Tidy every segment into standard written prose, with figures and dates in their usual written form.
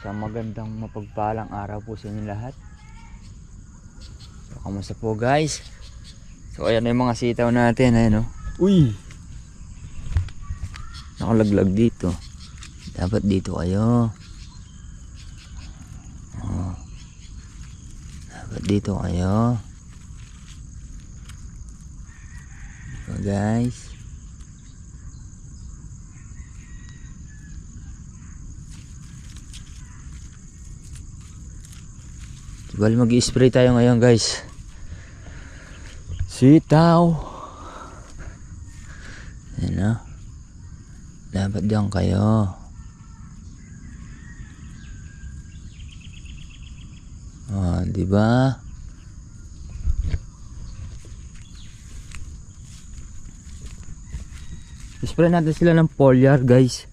Isang magandang mapagpalang araw po sa inyo lahat. So, kamusta po guys? So ayan na yung mga sitaw natin. Ayan o. Uy! Nakalaglag dito. Dapat dito kayo. Oh. Dapat dito kayo. So guys. Bali mag-i-spray tayo ngayon guys. Sitaw. Ayan o. Dapat diyan kayo. Oh, di ba? Spray natin sila ng foliar guys.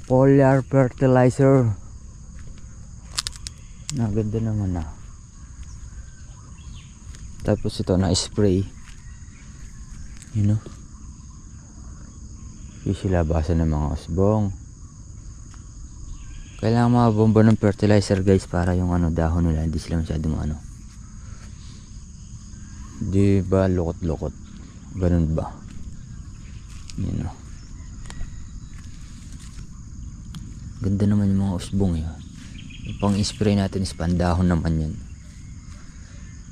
Foliar fertilizer. Naganda naman na. Tapos ito na spray. You know. Sisilabasan ng mga usbong. Kailangan mabomba ng fertilizer guys para yung dahon nila hindi sila masyadong di ba lukot-lukot. Ganun ba? You know. Ganda naman yung mga usbong yun. Yung pang spray natin is pandahon naman yan.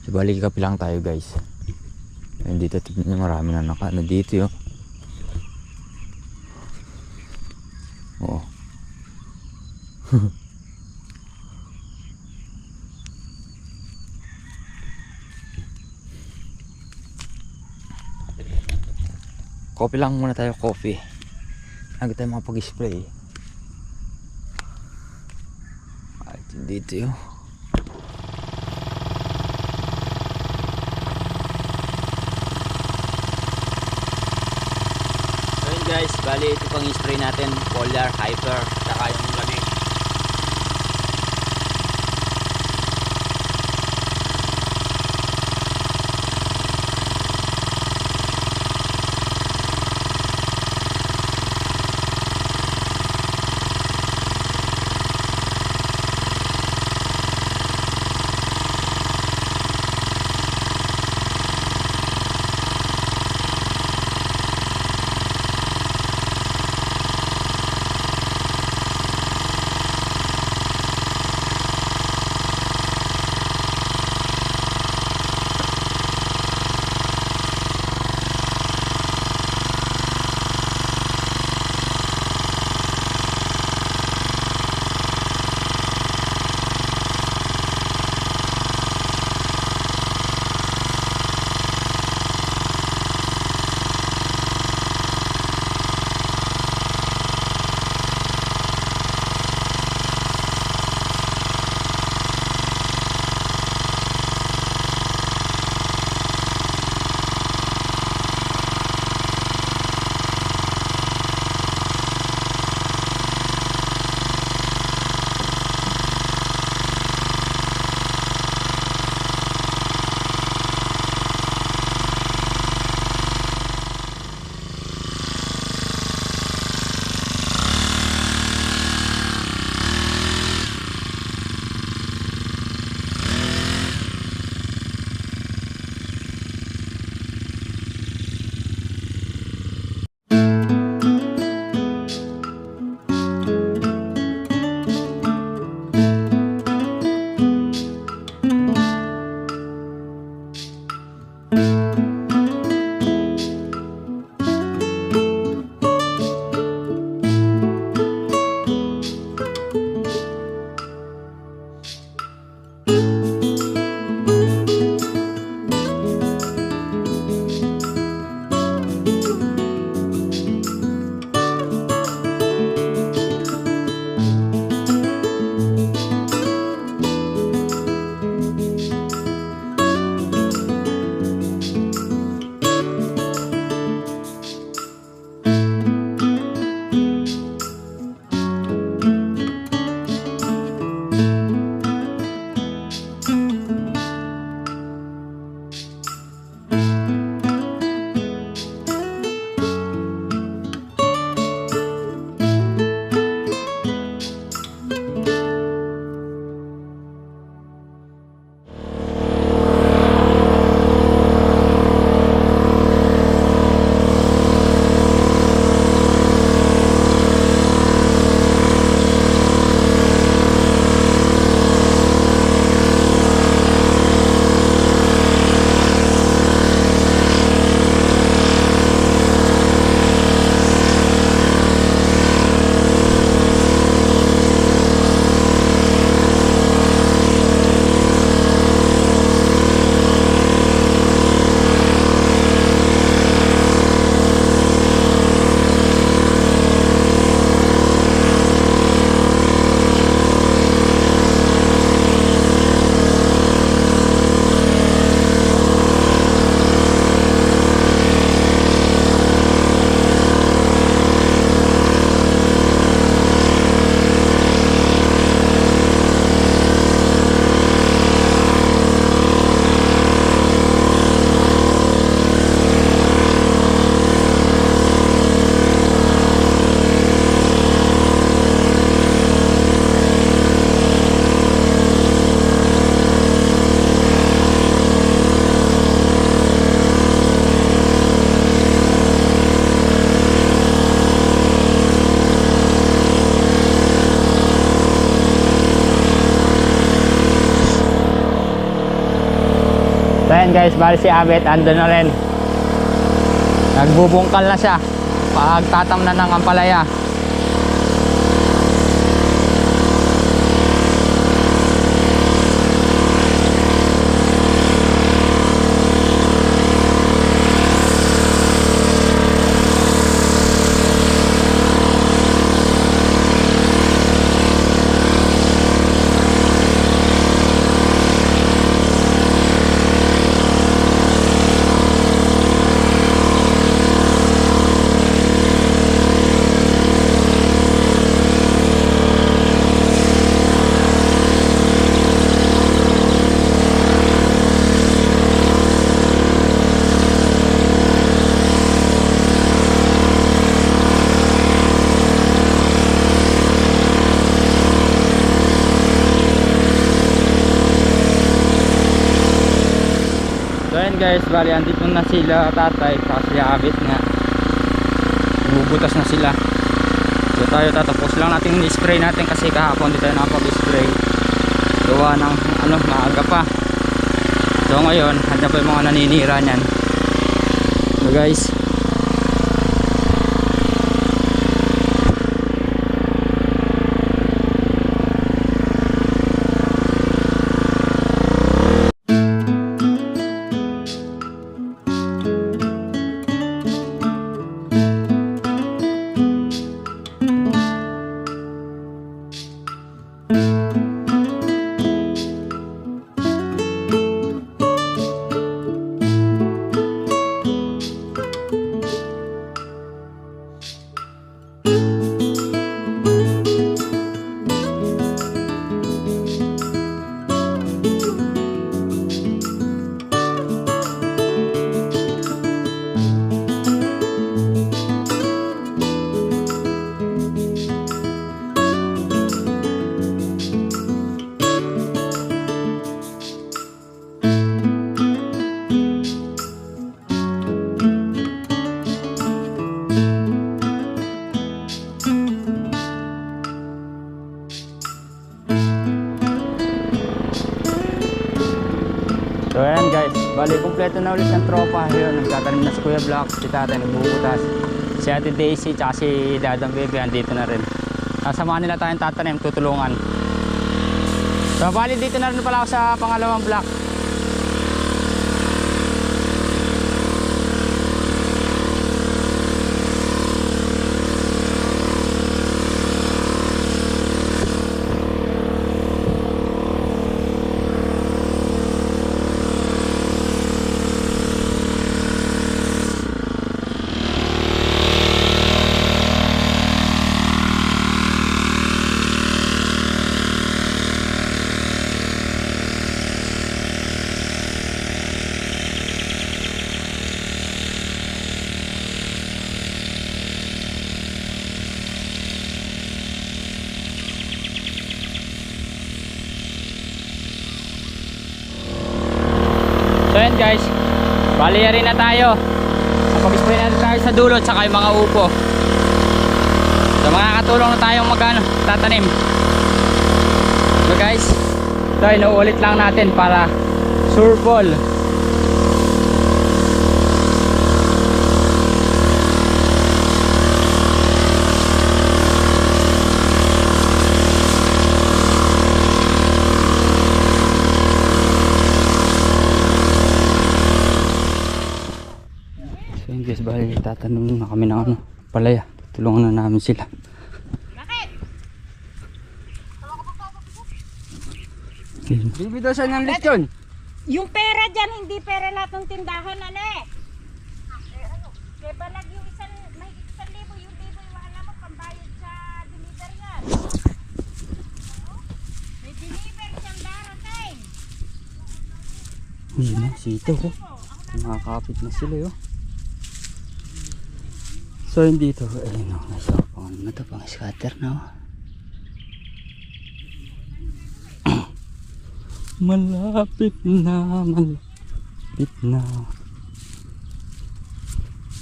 So balik kapi lang tayo guys. Ayun dito tignan nyo, marami na dito yun. Oo. Coffee lang muna tayo, coffee. Agad tayo makapag-spray. At dito yun. So yun guys, bali ito pang spray natin, Foliar, Hyper, saka yung lamig. So ayan guys, bali si Abet ando na rin. Nagbubungkal na siya. Pagtatam na ng ampalaya. Guys, bali andito na sila tatay kasi Abet nga bubutas na sila. So tayo tatapos lang natin i-spray natin kasi kahapon di tayo nakapag-spray gawa ng maaga pa. So ngayon andyan pa yung mga naninira nyan. So guys, so ayan guys, bali kompleto na ulit ng tropa. Yun, nagtatanim na si Kuya Black, si tatay nagbubutas, si Ate Daisy tsaka si Dadang Baby andito na rin. Kasamahan nila tayong tatanim, tutulungan. So bali dito na rin pala ako sa pangalawang block. So yan guys, bali rin na tayo. Napag-spray na tayo sa dulo tsaka yung mga upo. So makakatulong na tayong tatanim. So guys, ito inuulit lang natin para sure ball. Guys, bali tatanong na kami ng palaya. Tulungan na namin sila. Bakit? Bibi daw siya ng lechon. Yung pera dyan, hindi pera lahat ng tindahan, ane. Kaya balag yung may 1,000, yung libo, wala mo pambayad sa deliver yan. May deliver siyang darating. Uy, no, sito ko. Nakakapit na sila yun. So yun dito, ayun o, nasa pang ano to, pang scatter na o. Malapit na.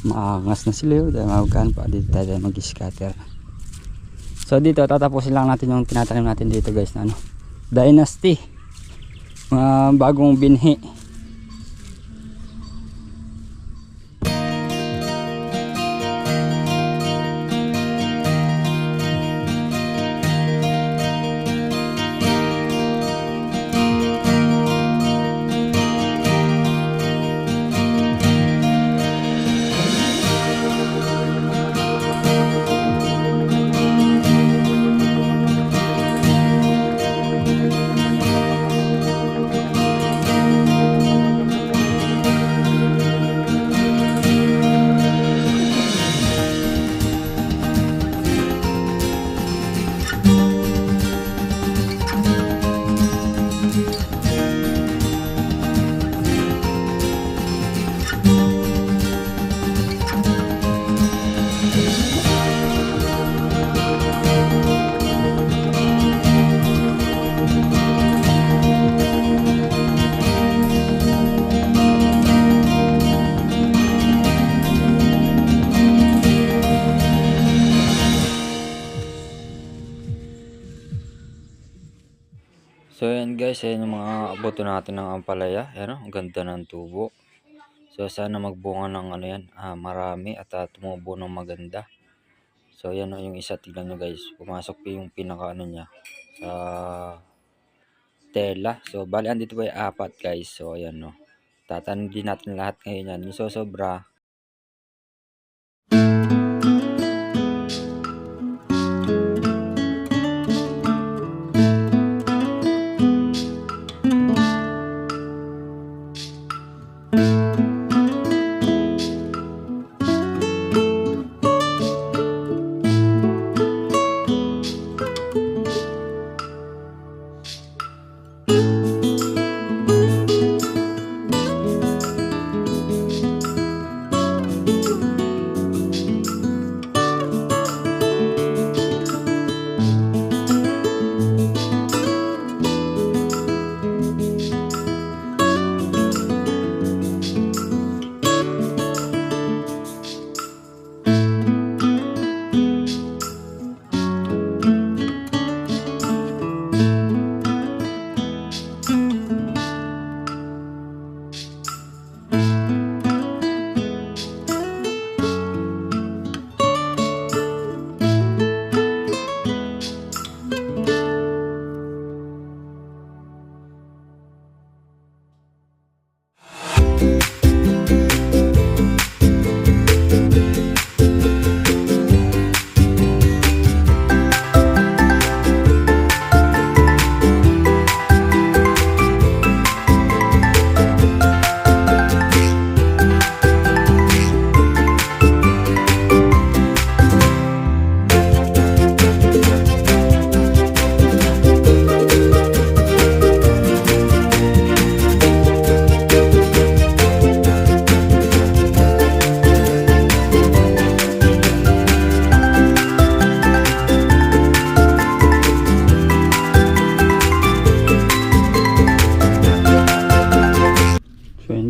Maangas na sila yun, dahil mahugaan pa, dito tayo mag-scatter. So dito, tatapusin lang natin yung tinatanim natin dito guys na Dynasty. Bagong binhi. So yan guys, yan yung mga aboto natin ng ampalaya. Yan, ang ganda ng tubo. So sana magbunga ng ano yan, marami at tumubo ng maganda. So yan yung isa, tignan nyo guys. Pumasok pa yung pinaka ano niya sa tela. So bali andito pa yung 4 guys. So ayan no. Tatanim din natin lahat ngayon yan. Yung sobra.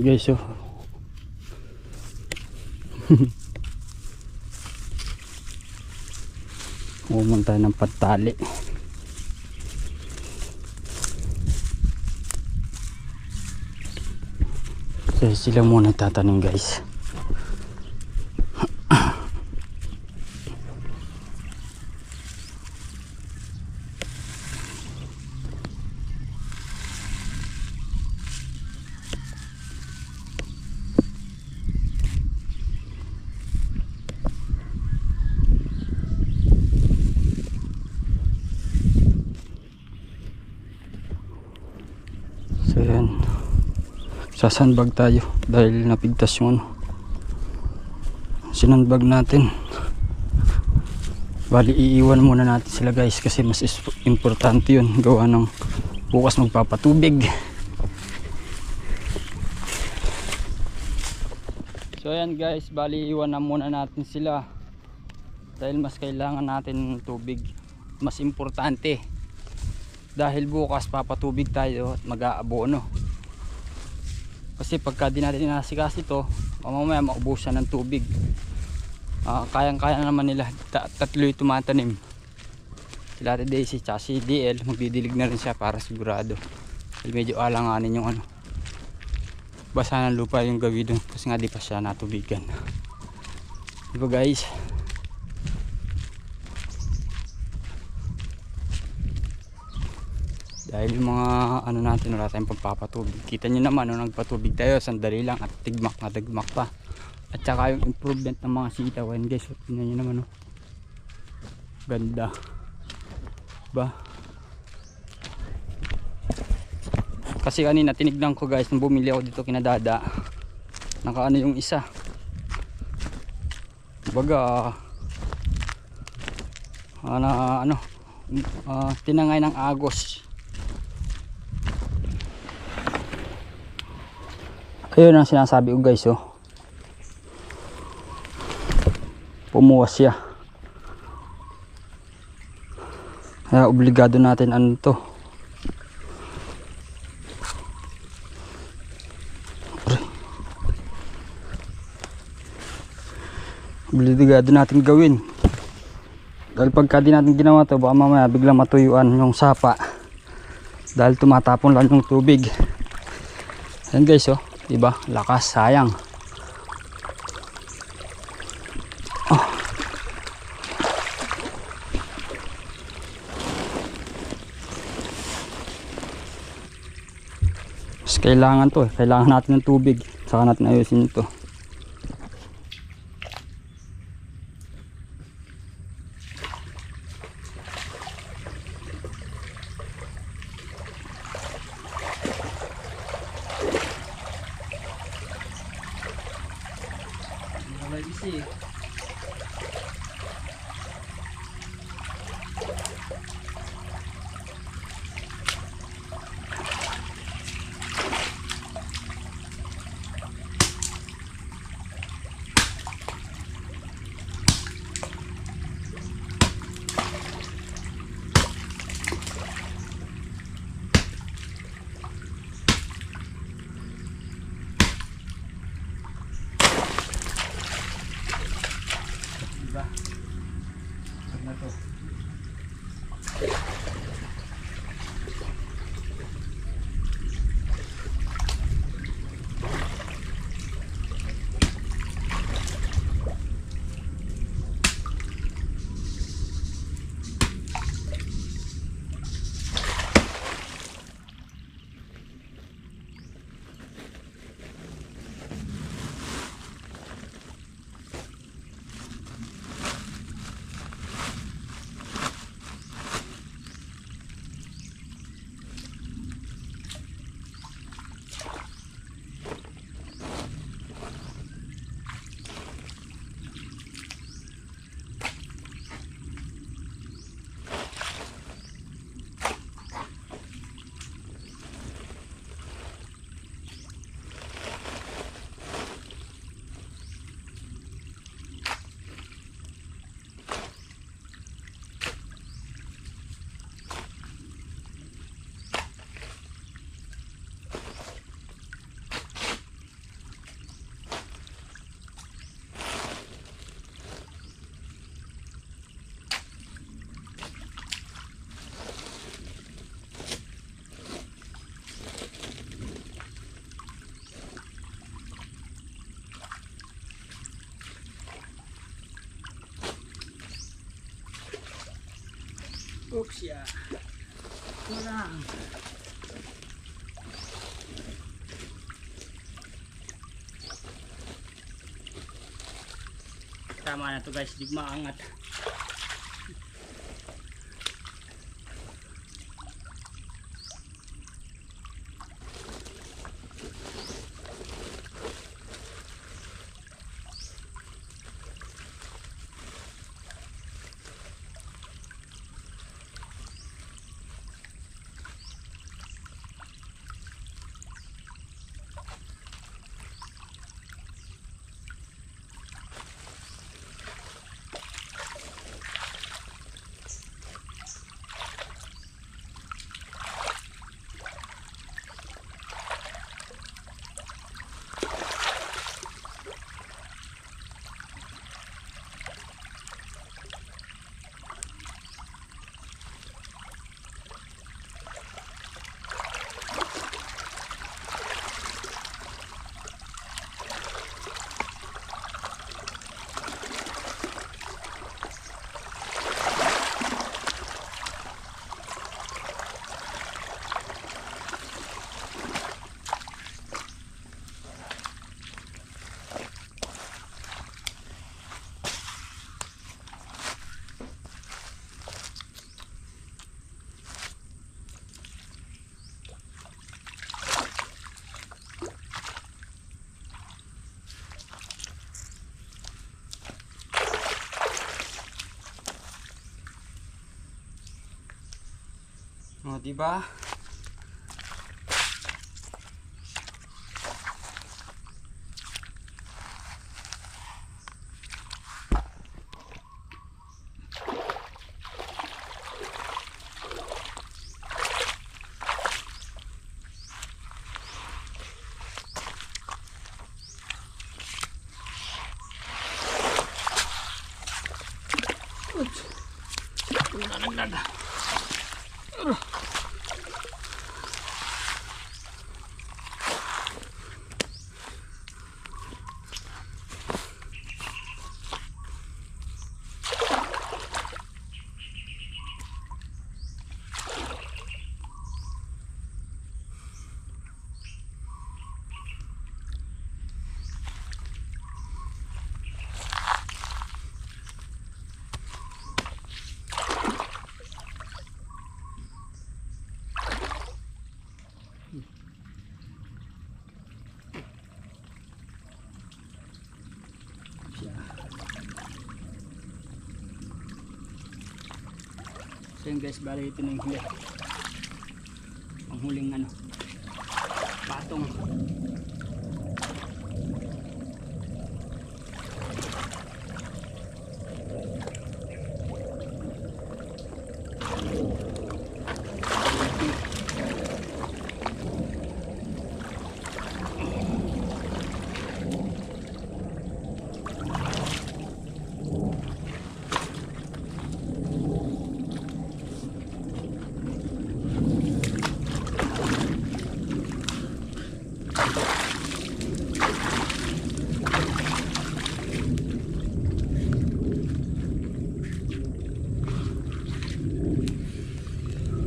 Guys, oh. Umang tayo ng patali. So sila muna tatanim guys. So yan, sasandbag tayo dahil napigtas yung ano, sinandbag natin. Bali iiwan muna natin sila guys kasi mas importante yun, gawa ng bukas magpapatubig. So yan guys, bali iiwan na muna natin sila dahil mas kailangan natin ng tubig, mas importante. Dahil bukas papatubig tayo at mag-aabono. Kasi pagka di natin inasikas ito, mamaya maubusan ng tubig. Kayang-kaya naman nila, tatlo'y tumatanim. Sila Ate Daisy tsaka si DL, magdidilig na rin siya para sigurado. Dahil medyo alanganin yung ano, basa ng lupa yung gawi doon kasi nga di pa siya natubigan. Diba guys? Dahil yung mga ano natin, wala tayong pagpapatubig. Kita nyo naman, nung nagpatubig tayo, sandali lang at tigmak na tigmak pa. At saka yung improvement ng mga sitawan guys, tingnan nyo naman, oh. Ganda ba? Kasi kanina tinignan ko guys, nung bumili ako dito kinadada, nakaano yung isa, baga tinangay ng agos. Ayun ang sinasabi ko guys, oh. Pumuwas siya. Kaya obligado natin ano to. Obligado natin gawin. Dahil pagka di natin ginawa to, baka mamaya biglang matuyuan yung sapa. dahil tumatapon lang yung tubig. Ayan guys, oh, diba? Lakas, sayang. Oh. Mas kailangan to, kailangan natin ng tubig, saka natin ayusin ito. Oops, ya. Kurang. Tama na to guys, di maangat. Oh, diba? So yun guys, bali ito na yung huli. Ang huling ano, patong.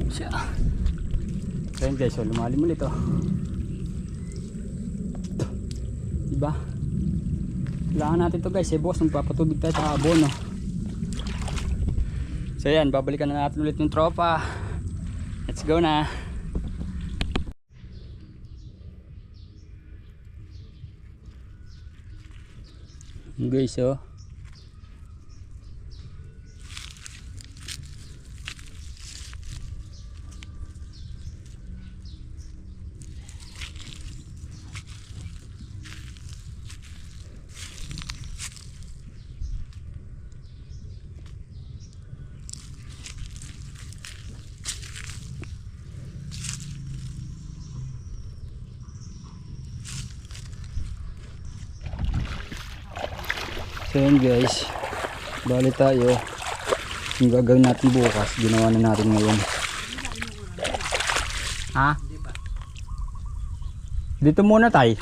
Siya. Ayan guys, so lumalim ulit oh. Diba? Kailangan natin to guys, boss, magpapatubig tayo sa abono. So yan, babalikan na natin ulit yung tropa. Let's go na. Guys, oh. So yun guys, bali tayo, yung gagawin natin bukas, ginawa na natin ngayon. Ha? Dito muna tayo.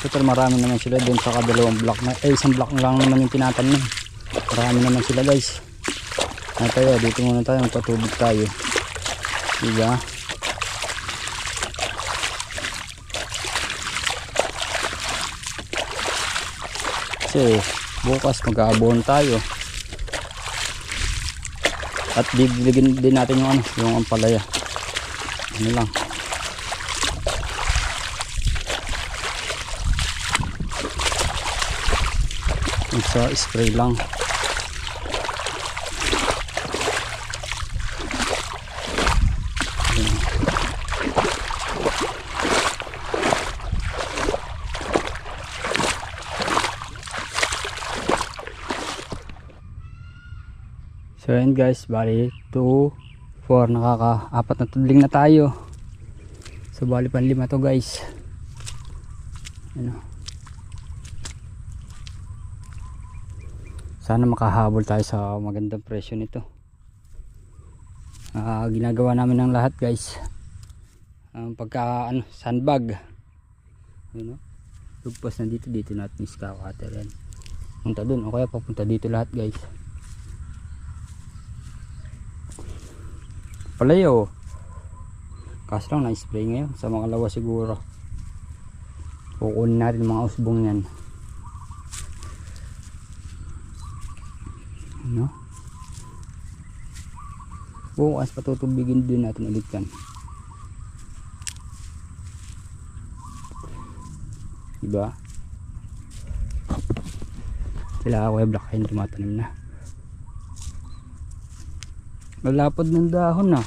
Total marami naman sila doon sa kadalawang block na, isang block na lang naman yung tinatanim. Marami naman sila guys. Tayo, dito muna tayo, magpatubig tayo. Diba? Kasi bukas mag-aabon tayo. At bibigyan din natin yung ano, yung ampalaya. Ano lang. Isa spray lang. So yun guys, bali 2, 4, nakaka-4 na tudling na tayo. So bali pan 5 to guys. Ano? Sana makahabol tayo sa magandang presyo nito. Ginagawa namin ng lahat guys. Pagka ano, sandbag. Ano? Lugpas na dito natin iskakater yan. Punta dun o kaya papunta dito lahat guys. Palayo. Kaso lang na-spray ngayon sa mga lawa siguro. Kukunin natin mga usbong yan. Ano? Bukas patutubigin din natin ulit yan. Diba? Sila ako yung black hen tumatanim na. Malapad ng dahon na.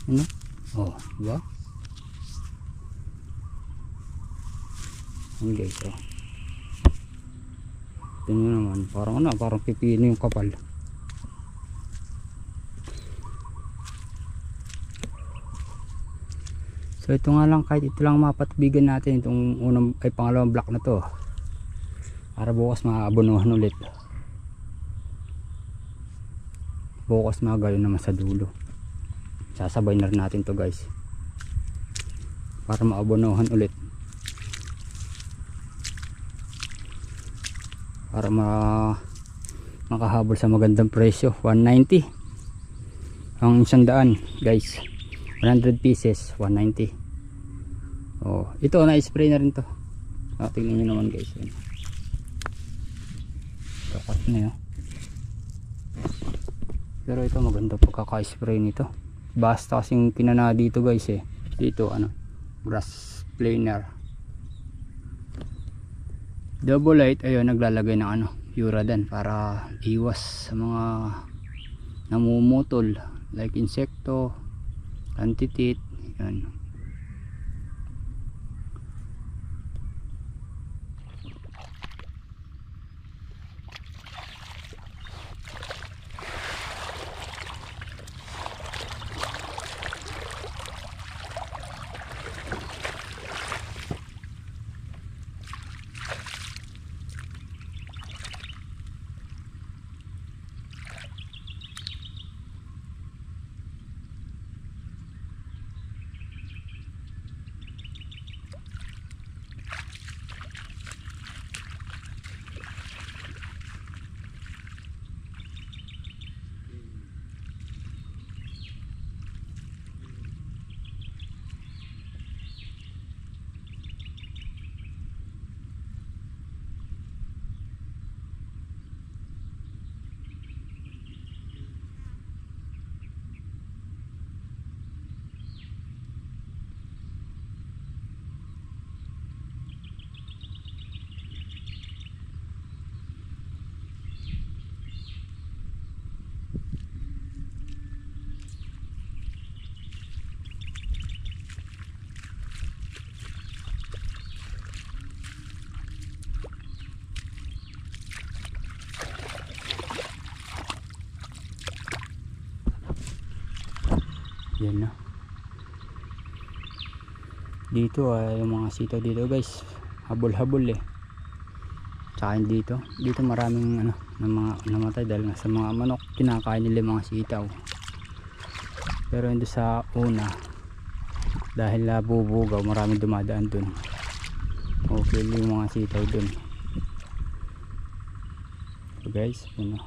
Ano? Oh, diba? Ayan guys, oh. Tingnan naman, parang ano, parang pipino yung kapal. So ito nga lang, kahit ito lang mapatbigan natin itong unang ay pangalawang block na to. Para bukas maabonohan ulit. Bukas magalo naman sa dulo. Sasabay na rin natin to guys. Para maabonohan ulit. Para makahabol sa magandang presyo. 190 ang 100 guys. 100 pieces 190. Oh, ito na-spray na rin to. Tingnan nyo naman guys. Kakat na yun. Pero ito maganda pagkaka-spray nito. basta kasing pinana dito guys eh. Dito ano, grass planer. Double light, ayun, naglalagay ng ano, Uradan para iwas sa mga namumutol like insekto, antitit, yan. Yan na. Dito ay yung mga sitaw dito guys, habol-habol eh. Tsaka dito maraming ano, na mga namatay dahil nga sa mga manok, kinakain nila yung mga sitaw. Pero hindi sa una, dahil bubugaw, maraming dumadaan dun. Okay yung mga sitaw dun. So guys, yun na.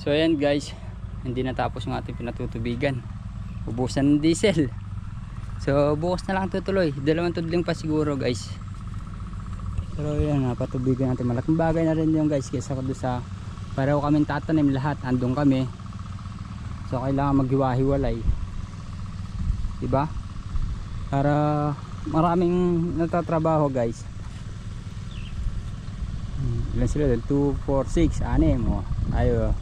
So ayan guys, hindi natapos yung ating pinatutubigan. Ubusan ng diesel. So bukas na lang tutuloy. 2 tudling pa siguro guys. Pero yan, napatubigan natin. Malaking bagay na rin yung guys, kaysa ko doon sa pareho kaming tatanim lahat. Andun kami. So kailangan maghiwa-hiwalay. Diba? Para maraming natatrabaho guys. Ilan sila doon? 2, 4, 6, 6 oh. Ayo.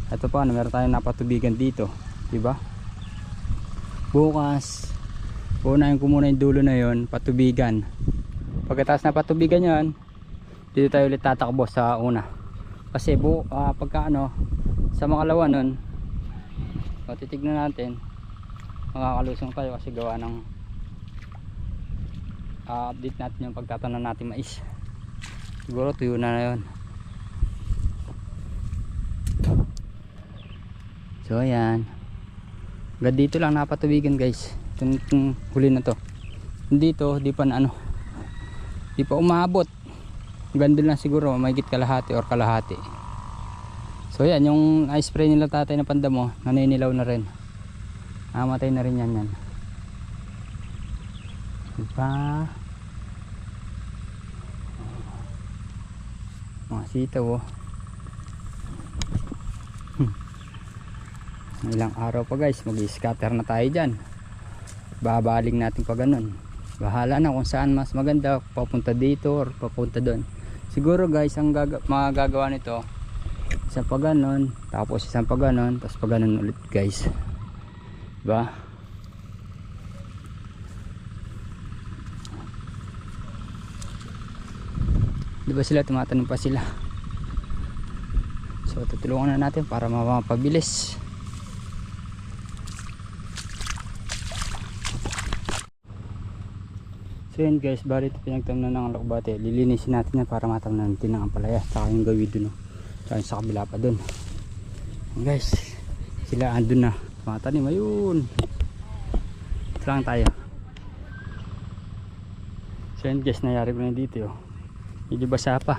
Ito pa, meron tayong napatubigan dito, diba? Bukas unahin ko muna yung dulo na yon, patubigan. Pagkatapos na patubigan yon, dito tayo ulit tatakbo sa una. Kasi pagka ano, sa makalawa nun, titignan natin, makakalusong tayo kasi gawa ng update natin yung pagtatanim natin mais. Siguro tuyo na yun. So ayan, hanggang dito lang napatubigan guys. Itong huli na to. Dito di pa na ano, di pa umabot. Hanggang lang siguro, mahigit kalahati or kalahati. So ayan, yung ice spray nila tatay na pandamo, naninilaw na rin. Namatay na rin yan. Diba? Mga sitaw oh. Ilang araw pa guys, mag-scatter na tayo dyan. Babaling natin pa ganun. Bahala na kung saan mas maganda, papunta dito or papunta doon. Siguro guys, ang magagawa nito, isang pa ganun, tapos isang pa ganun, tapos pa ganun ulit guys. Diba? Diba sila, tumatanong pa sila. So tutulungan na natin para mapabilis. So yun guys, bali ito pinagtamnan ng alokbate. Lilinisin natin yan para matamnan natin ng ampalaya. Saka yung gawin dun, saka sa kabila pa dun. Guys, sila andun na, matanim, ayun. Ito lang tayo. So yun guys, nayari ko na dito oh. Medyo basa pa.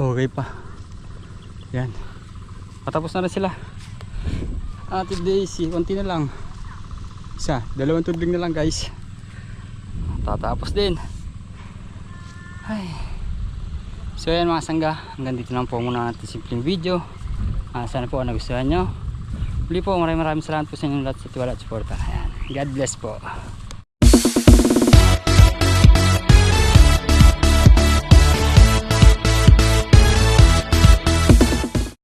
Okay pa. Yan, patapos na rin sila. Ate Daisy, konti na lang. Isa, 2 tudling na lang guys. Tatapos din. Ay. So yan mga sangga, hanggang dito lang po muna natin simpleng video. Sana po nagustuhan nyo. Muli po, maraming salamat po sa inyong lahat sa tiwala at suporta. Ayan. God bless po.